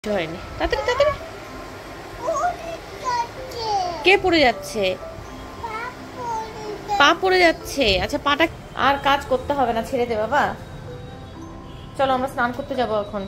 হয়নি, তাড়াতাড়ি তাড়াতাড়ি। কে পড়ে যাচ্ছে? পা পড়ে যাচ্ছে। আচ্ছা, পাটা আর কাজ করতে হবে না, ছেড়ে দে বাবা। চলো আমরা স্নান করতে যাবো এখন।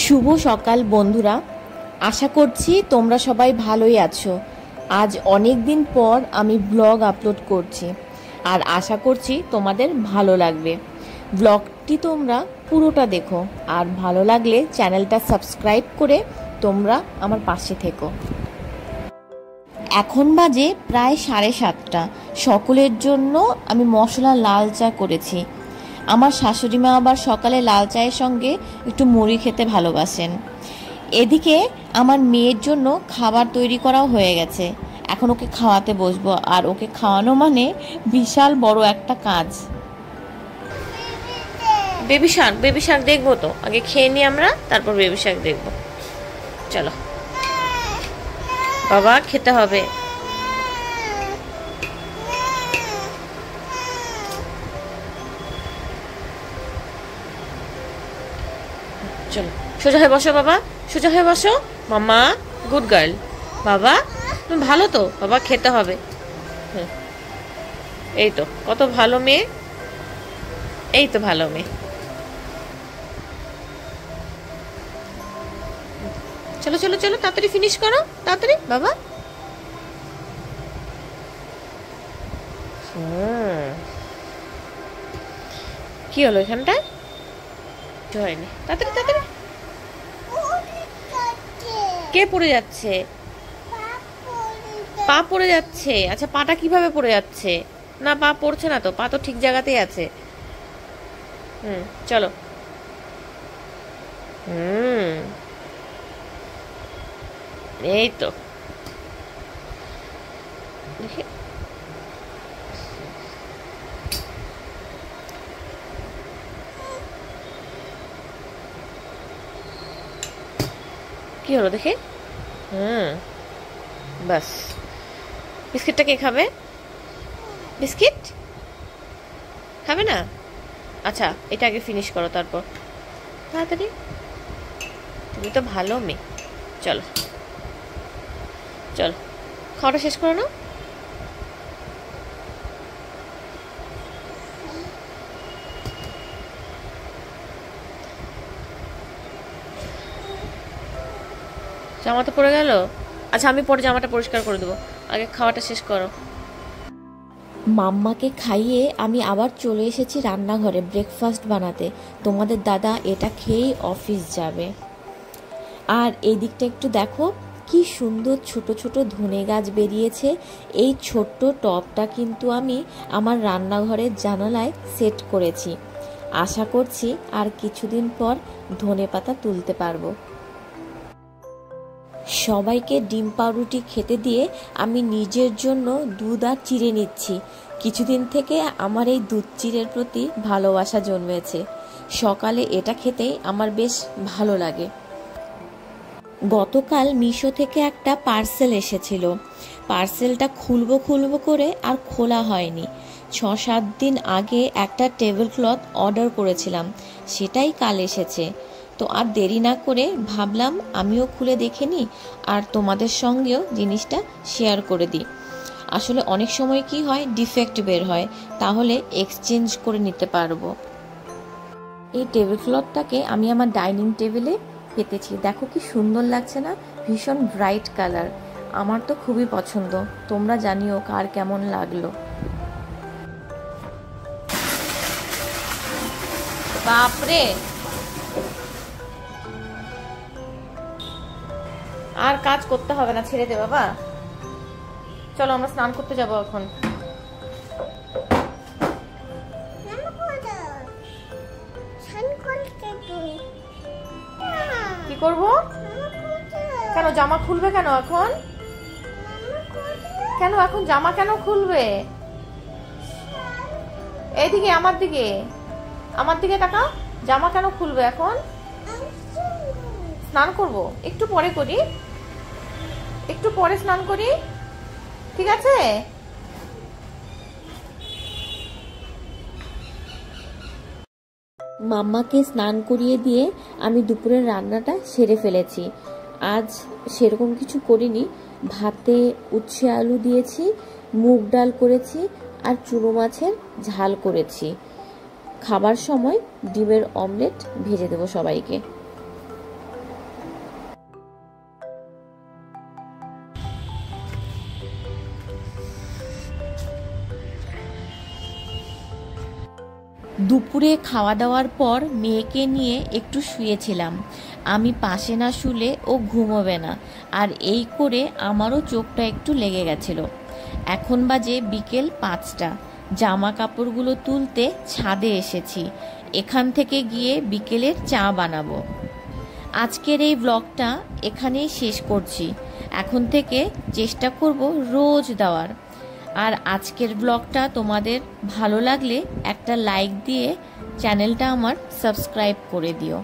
শুভ সকাল বন্ধুরা, আশা করছি তোমরা সবাই ভালোই আছো। আজ অনেক দিন পর আমি ব্লগ আপলোড করছি, আর আশা করছি তোমাদের ভালো লাগবে। ব্লগটি তোমরা পুরোটা দেখো, আর ভালো লাগলে চ্যানেলটা সাবস্ক্রাইব করে তোমরা আমার পাশে থেকো। এখন বাজে প্রায় 7:30। সকলের জন্য আমি মশলা লাল চা করেছি। আমার শাশুড়ি মা আবার সকালে লাল চায়ের সঙ্গে একটু মুড়ি খেতে ভালোবাসেন। এদিকে আমার মেয়ের জন্য খাবার তৈরি করাও হয়ে গেছে। এখন ওকে খাওয়াতে বসবো, আর ওকে খাওয়ানো মানে বিশাল বড় একটা কাজ। বেবি শার্ক দেখবো তো, আগে খেয়ে নিই আমরা, তারপর বেবি শার্ক দেখবো। চলো বাবা, খেতে হবে। চলো সোজা হয়ে বসো বাবা, সোজা হয়ে বসো। মাম্মা গুড গার্ল। বাবা তুমি ভালো তো বাবা, খেতে হবে। এই তো কত ভালো মেয়ে, এই তো ভালো মেয়ে। চলো চলো চলো, তাড়াতাড়ি ফিনিশ করো, তাড়াতাড়ি বাবা। কি হলো এখানটায়? হয়নি, তাড়াতাড়ি তাড়াতাড়ি। কে পড়ে যাচ্ছে? পা পড়ে যাচ্ছে। আচ্ছা, পাটা কিভাবে পড়ে যাচ্ছে? না, পা পড়ছে না তো, পা তো ঠিক জায়গাতেই আছে। চলো। এই তো দেখি। কি হলো দেখে? বাস। বিস্কিটটা কে খাবে? বিস্কিট খাবে না? আচ্ছা, এটা আগে ফিনিশ করো, তারপর তাড়াতাড়ি। তুমি তো ভালো মেয়ে। চলো চলো, খাওয়াটা শেষ করো না। জামা তো পড়ে গেল। আচ্ছা, আমি পরে জামাটা পরিষ্কার করে দেবো, আগে খাওয়াটা শেষ করো। মাম্মাকে খাইয়ে আমি আবার চলে এসেছি রান্নাঘরে ব্রেকফাস্ট বানাতে। তোমাদের দাদা এটা খেয়েই অফিস যাবে। আর এই দিকটা একটু দেখো, কি সুন্দর ছোট ছোট ধনে গাছ বেরিয়েছে। এই ছোট্ট টবটা কিন্তু আমি আমার রান্নাঘরের জানালায় সেট করেছি। আশা করছি আর কিছুদিন পর ধনে পাতা তুলতে পারবো। সবাইকে ডিম পাউরুটি খেতে দিয়ে আমি নিজের জন্য দুধ আর চিড়ে নিচ্ছি। কিছুদিন থেকে আমার এই দুধ চিড়ের প্রতি ভালোবাসা জন্মেছে। সকালে এটা খেতেই আমার বেশ ভালো লাগে। গতকাল মিশো থেকে একটা পার্সেল এসেছিল। পার্সেলটা খুলবো করে আর খোলা হয়নি। 6-7 দিন আগে একটা টেবিল ক্লথ অর্ডার করেছিলাম, সেটাই কাল এসেছে। তো আর দেরি না করে ভাবলাম আমিও খুলে দেখে নিই, আর তোমাদের সঙ্গেও জিনিসটা শেয়ার করে দিই। আসলে অনেক সময় কি হয়, ডিফেক্ট বের হয়, তাহলে এক্সচেঞ্জ করে নিতে পারবো। এই টেবিল ক্লথটাকে আমি আমার ডাইনিং টেবিলে পেতেছি। দেখো কি সুন্দর লাগছে না? ভীষণ ব্রাইট কালার, আমার তো খুবই পছন্দ। তোমরা জানিও কার কেমন লাগলো। বাপরে, আর কাজ করতে হবে না, ছেড়ে দে বাবা। চলো আমরা স্নান করতে যাবো এখন। কি করবো? কেন জামা খুলবে কেন এখন? কেন এখন জামা কেন খুলবে? এইদিকে আমার দিকে তাকাও। জামা কেন খুলবে এখন? স্নান করব, একটু পরে করি, একটু পরে স্নান করি, ঠিক আছে? মাম্মাকে স্নান করিয়ে দিয়ে আমি দুপুরের রান্নাটা সেরে ফেলেছি। আজ সেরকম কিছু করিনি, ভাতে উচ্ছে আলু দিয়েছি, মুগ ডাল করেছি আর চুনো মাছের ঝাল করেছি। খাবার সময় ডিমের অমলেট ভেজে দেবো সবাইকে। দুপুরে খাওয়া দাওয়ার পর মেয়েকে নিয়ে একটু শুয়েছিলাম। আমি পাশে না শুলে ও ঘুমোবে না, আর এই করে আমারও চোখটা একটু লেগে গেছিল। এখন বাজে বিকেল 5টা। জামা কাপড়গুলো তুলতে ছাদে এসেছি। এখান থেকে গিয়ে বিকেলের চা বানাবো। আজকের এই ব্লগটা এখানেই শেষ করছি। এখন থেকে চেষ্টা করব রোজ দেওয়ার। আর আজকের ব্লগটা তোমাদের ভালো লাগলে একটা লাইক দিয়ে চ্যানেলটা আমার সাবস্ক্রাইব করে দিও।